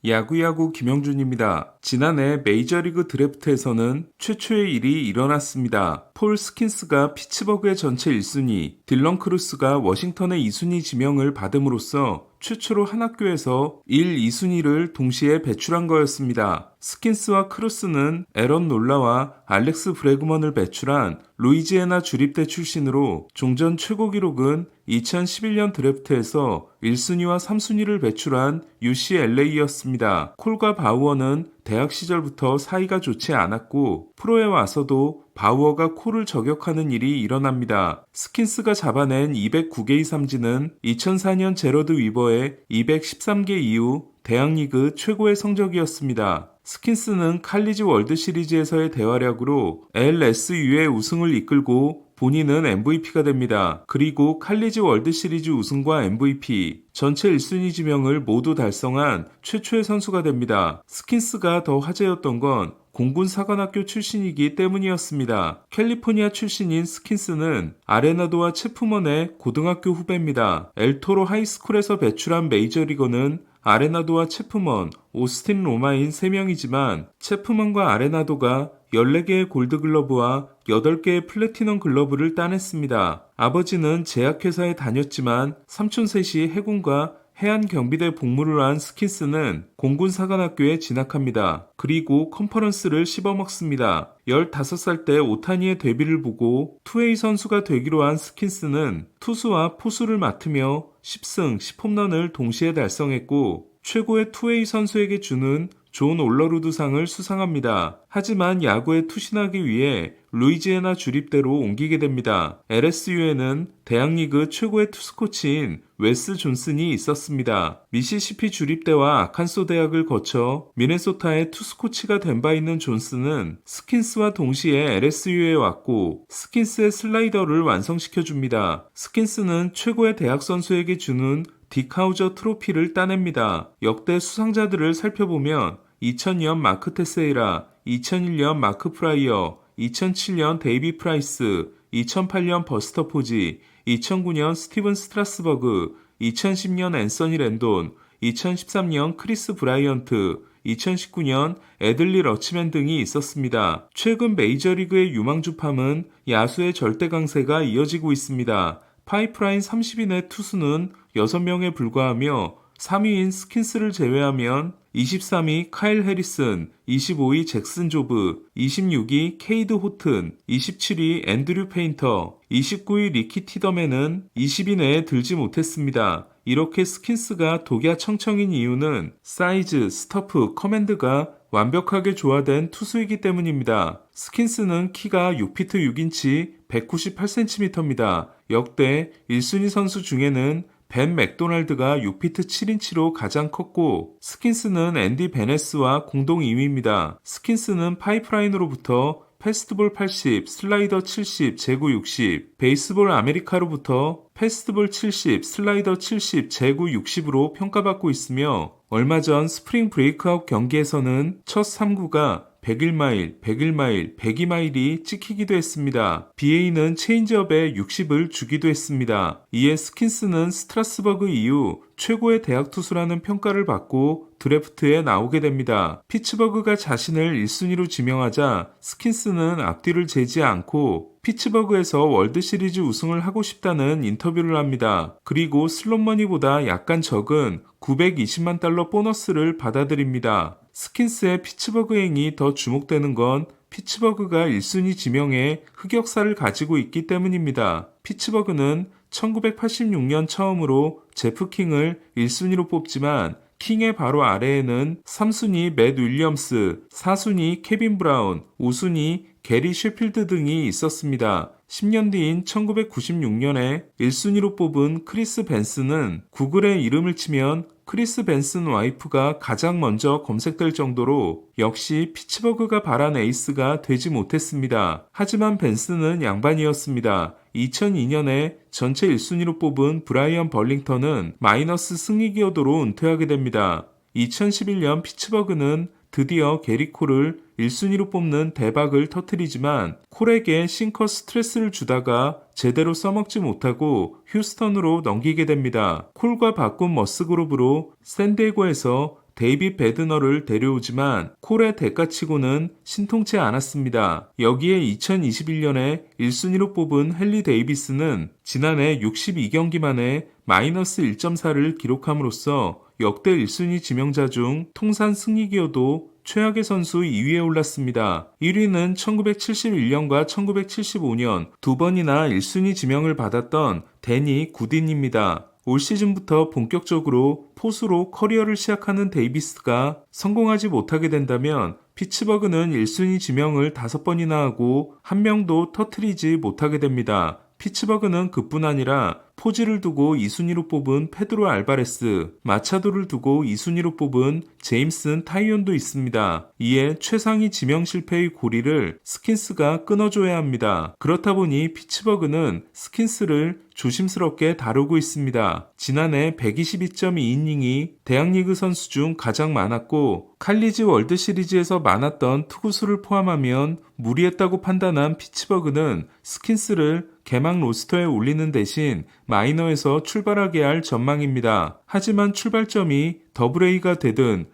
야구야구 김영준입니다. 지난해 메이저리그 드래프트에서는 최초의 일이 일어났습니다. 폴 스킨스가 피츠버그의 전체 1순위, 딜런 크루스가 워싱턴의 2순위 지명을 받음으로써 최초로 한 학교에서 1, 2순위를 동시에 배출한 거였습니다. 스킨스와 크루스는 에런 놀라와 알렉스 브래그먼을 배출한 루이지애나 주립대 출신으로 종전 최고 기록은 2011년 드래프트에서 1순위와 3순위를 배출한 UCLA였습니다. 콜과 바우어는 대학 시절부터 사이가 좋지 않았고 프로에 와서도 바우어가 콜을 저격하는 일이 일어납니다. 스킨스가 잡아낸 209개의 삼진은 2004년 제러드 위버의 213개 이후 대학리그 최고의 성적이었습니다. 스킨스는 칼리지 월드시리즈에서의 대활약으로 LSU의 우승을 이끌고 본인은 MVP가 됩니다. 그리고 칼리지 월드시리즈 우승과 MVP, 전체 1순위 지명을 모두 달성한 최초의 선수가 됩니다. 스킨스가 더 화제였던 건 공군 사관학교 출신이기 때문이었습니다. 캘리포니아 출신인 스킨스는 아레나도와 체프먼의 고등학교 후배입니다. 엘토로 하이스쿨에서 배출한 메이저리거는 아레나도와 체프먼, 오스틴 로마인 3명이지만 체프먼과 아레나도가 14개의 골드글러브와 8개의 플래티넘 글러브를 따냈습니다. 아버지는 제약회사에 다녔지만 삼촌 셋이 해군과 해안경비대 복무를 한 스킨스는 공군사관학교에 진학합니다. 그리고 컨퍼런스를 씹어먹습니다. 15살 때 오타니의 데뷔를 보고 투웨이 선수가 되기로 한 스킨스는 투수와 포수를 맡으며 10승 10홈런을 동시에 달성했고 최고의 투웨이 선수에게 주는 존 올러루드상을 수상합니다. 하지만 야구에 투신하기 위해 루이지애나 주립대로 옮기게 됩니다. LSU에는 대학리그 최고의 투수 코치인 웨스 존슨이 있었습니다. 미시시피 주립대와 아칸소 대학을 거쳐 미네소타의 투수 코치가 된 바 있는 존슨은 스킨스와 동시에 LSU에 왔고 스킨스의 슬라이더를 완성시켜줍니다. 스킨스는 최고의 대학 선수에게 주는 디카우저 트로피를 따냅니다. 역대 수상자들을 살펴보면 2000년 마크 테세이라, 2001년 마크 프라이어, 2007년 데이비 프라이스, 2008년 버스터 포지, 2009년 스티븐 스트라스버그, 2010년 앤서니 랜돈, 2013년 크리스 브라이언트, 2019년 애들리 러치맨 등이 있었습니다. 최근 메이저리그의 유망주팜은 야수의 절대 강세가 이어지고 있습니다. 파이프라인 30인의 투수는 6명에 불과하며 3위인 스킨스를 제외하면 23위 카일 해리슨, 25위 잭슨 조브, 26위 케이드 호튼, 27위 앤드류 페인터, 29위 리키 티더맨은 20위 내에 들지 못했습니다. 이렇게 스킨스가 독야 청청인 이유는 사이즈, 스터프, 커맨드가 완벽하게 조화된 투수이기 때문입니다. 스킨스는 키가 6피트 6인치 198cm입니다. 역대 1순위 선수 중에는 벤 맥도날드가 6피트 7인치로 가장 컸고 스킨스는 앤디 베네스와 공동 2위입니다. 스킨스는 파이프라인으로부터 패스트볼 80, 슬라이더 70, 제구 60, 베이스볼 아메리카로부터 패스트볼 70, 슬라이더 70, 제구 60으로 평가받고 있으며 얼마 전 스프링 브레이크아웃 경기에서는 첫 3구가 101마일, 101마일, 102마일이 찍히기도 했습니다. BA는 체인지업에 60을 주기도 했습니다. 이에 스킨스는 스트라스버그 이후 최고의 대학 투수라는 평가를 받고 드래프트에 나오게 됩니다. 피츠버그가 자신을 1순위로 지명하자 스킨스는 앞뒤를 재지 않고 피츠버그에서 월드시리즈 우승을 하고 싶다는 인터뷰를 합니다. 그리고 슬롯머니보다 약간 적은 $920만 보너스를 받아들입니다. 스킨스의 피츠버그행이 더 주목되는 건 피츠버그가 1순위 지명에 흑역사를 가지고 있기 때문입니다. 피츠버그는 1986년 처음으로 제프 킹을 1순위로 뽑지만 킹의 바로 아래에는 3순위 맷 윌리엄스, 4순위 케빈 브라운, 5순위 게리 셰필드 등이 있었습니다. 10년 뒤인 1996년에 1순위로 뽑은 크리스 벤슨은 구글에 이름을 치면 크리스 벤슨 와이프가 가장 먼저 검색될 정도로 역시 피츠버그가 바란 에이스가 되지 못했습니다. 하지만 벤슨은 양반이었습니다. 2002년에 전체 1순위로 뽑은 브라이언 벌링턴은 마이너스 승리 기여도로 은퇴하게 됩니다. 2011년 피츠버그는 드디어 게리 콜을 1순위로 뽑는 대박을 터뜨리지만 콜에게 싱커 스트레스를 주다가 제대로 써먹지 못하고 휴스턴으로 넘기게 됩니다. 콜과 바꾼 머스그로브로 샌디에고에서 데이빗 베드너를 데려오지만 콜의 대가치고는 신통치 않았습니다. 여기에 2021년에 1순위로 뽑은 헨리 데이비스는 지난해 62경기 만에 마이너스 1.4를 기록함으로써 역대 1순위 지명자 중 통산 승리기여도 최악의 선수 2위에 올랐습니다. 1위는 1971년과 1975년 두 번이나 1순위 지명을 받았던 데니 구딘입니다. 올 시즌부터 본격적으로 포수로 커리어를 시작하는 데이비스가 성공하지 못하게 된다면 피츠버그는 1순위 지명을 5번이나 하고 한 명도 터트리지 못하게 됩니다. 피츠버그는 그뿐 아니라 포지를 두고 2순위로 뽑은 페드로 알바레스, 마차도를 두고 2순위로 뽑은 제임슨 타이온도 있습니다. 이에 최상위 지명 실패의 고리를 스킨스가 끊어줘야 합니다. 그렇다 보니 피츠버그는 스킨스를 조심스럽게 다루고 있습니다. 지난해 122.2이닝이 대학리그 선수 중 가장 많았고 칼리지 월드시리즈에서 많았던 투구수를 포함하면 무리했다고 판단한 피츠버그는 스킨스를 개막 로스터에 올리는 대신 마이너에서 출발하게 할 전망입니다. 하지만 출발점이 AA 가 되든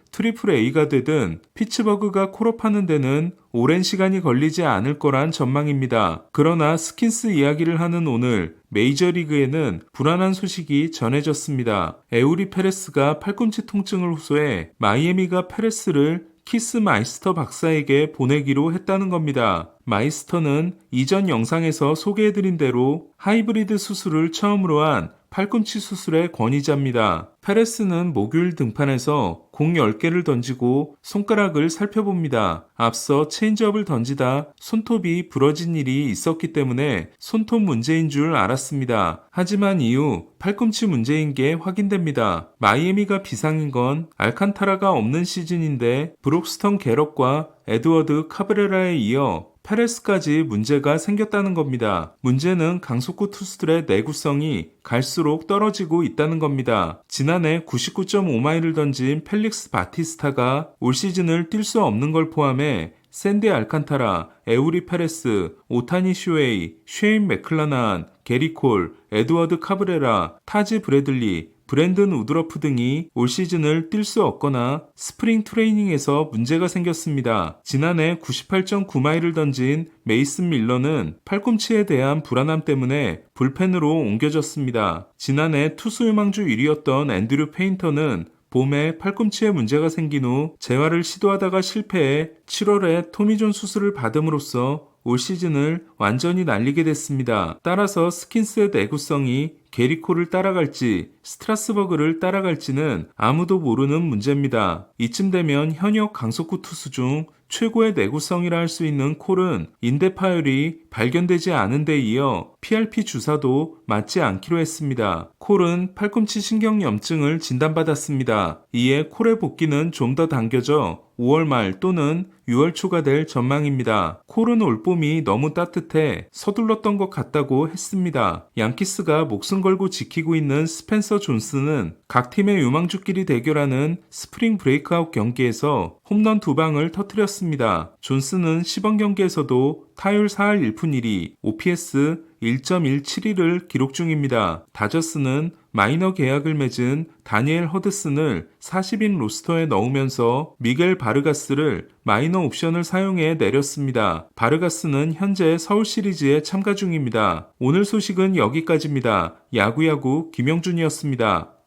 AAA가 되든 피츠버그가 콜업하는 데는 오랜 시간이 걸리지 않을 거란 전망입니다. 그러나 스킨스 이야기를 하는 오늘 메이저리그에는 불안한 소식이 전해졌습니다. 에우리 페레스가 팔꿈치 통증을 호소해 마이애미가 페레스를 키스 마이스터 박사에게 보내기로 했다는 겁니다. 마이스터는 이전 영상에서 소개해드린 대로 하이브리드 수술을 처음으로 한 팔꿈치 수술의 권위자입니다. 페레스는 목요일 등판에서 공 10개를 던지고 손가락을 살펴봅니다. 앞서 체인지업을 던지다 손톱이 부러진 일이 있었기 때문에 손톱 문제인 줄 알았습니다. 하지만 이후 팔꿈치 문제인 게 확인됩니다. 마이애미가 비상인 건 알칸타라가 없는 시즌인데 브록스턴 게럿과 에드워드 카브레라에 이어 페레스까지 문제가 생겼다는 겁니다. 문제는 강속구 투수들의 내구성이 갈수록 떨어지고 있다는 겁니다. 지난해 99.5마일을 던진 펠릭스 바티스타가 올 시즌을 뛸 수 없는 걸 포함해 샌디 알칸타라, 에우리 페레스, 오타니 슈웨이, 쉐인 맥클라나한, 게리 콜, 에드워드 카브레라, 타지 브래들리, 브랜든 우드러프 등이 올 시즌을 뛸 수 없거나 스프링 트레이닝에서 문제가 생겼습니다. 지난해 98.9마일을 던진 메이슨 밀러는 팔꿈치에 대한 불안함 때문에 불펜으로 옮겨졌습니다. 지난해 투수 유망주 1위였던 앤드류 페인터는 봄에 팔꿈치에 문제가 생긴 후 재활을 시도하다가 실패해 7월에 토미존 수술을 받음으로써 올 시즌을 완전히 날리게 됐습니다. 따라서 스킨스의 내구성이 게리콜을 따라갈지 스트라스버그를 따라갈지는 아무도 모르는 문제입니다. 이쯤 되면 현역 강속구 투수 중 최고의 내구성이라 할 수 있는 콜은 인대 파열이 발견되지 않은 데 이어 PRP 주사도 맞지 않기로 했습니다. 콜은 팔꿈치 신경염증을 진단받았습니다. 이에 콜의 복귀는 좀 더 당겨져 5월 말 또는 6월 초가 될 전망입니다. 콜은 올봄이 너무 따뜻해 서둘렀던 것 같다고 했습니다. 양키스가 목숨 걸고 지키고 있는 스펜서 존슨은 각 팀의 유망주끼리 대결하는 스프링 브레이크아웃 경기에서 홈런 2방을 터뜨렸습니다. 존슨은 시범 경기에서도 타율 4할 1푼 1리, OPS 1.172를 기록 중입니다. 다저스는 마이너 계약을 맺은 다니엘 허드슨을 40인 로스터에 넣으면서 미겔 바르가스를 마이너 옵션을 사용해 내렸습니다. 바르가스는 현재 서울 시리즈에 참가 중입니다. 오늘 소식은 여기까지입니다. 야구야구 김영준이었습니다.